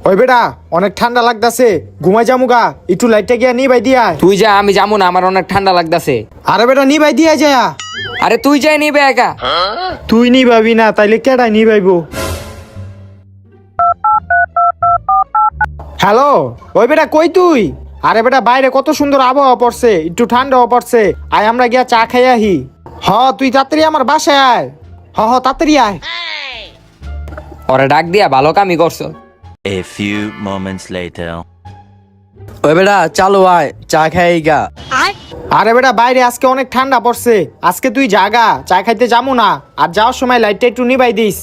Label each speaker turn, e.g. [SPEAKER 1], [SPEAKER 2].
[SPEAKER 1] ওই বেটা অনেক ঠান্ডা লাগতাছে, ঘুমাই যামুগা, একটু লাইটটা গিয়া নিবাই দিয়া।
[SPEAKER 2] তুই যা, আমি যাবো না, আমার অনেক ঠান্ডা লাগতাছে।
[SPEAKER 1] আরে বেটা নিবাই দিয়া যায়।
[SPEAKER 2] আরে তুই যাই নিবে একা।
[SPEAKER 1] তুই নিবাবি না তাইলে কেডাই নিবাইব? হ্যালো, ওই বেটা কই তুই? আরে বেটা বাইরে কত সুন্দর আবহাওয়া পড়ছে, একটু ঠান্ডাও পড়ছে, আয় আমরা গিয়া চা খাই আহি। হ তুই তাড়াতাড়ি আমার বাসায় আয়। হ তাড়াতাড়ি আয়।
[SPEAKER 2] ওরে ডাক দিয়া ভালো কামই করছো।
[SPEAKER 3] A few moments later.
[SPEAKER 4] ওই বেটা চালু আয়, চা খাই গা।
[SPEAKER 1] আরে বেটা বাইরে আজকে অনেক ঠান্ডা পড়ছে, আজকে তুই জাগা, চা খাইতে যাবো না, আর যাওয়ার সময় লাইটটা একটু নিবাই দিস।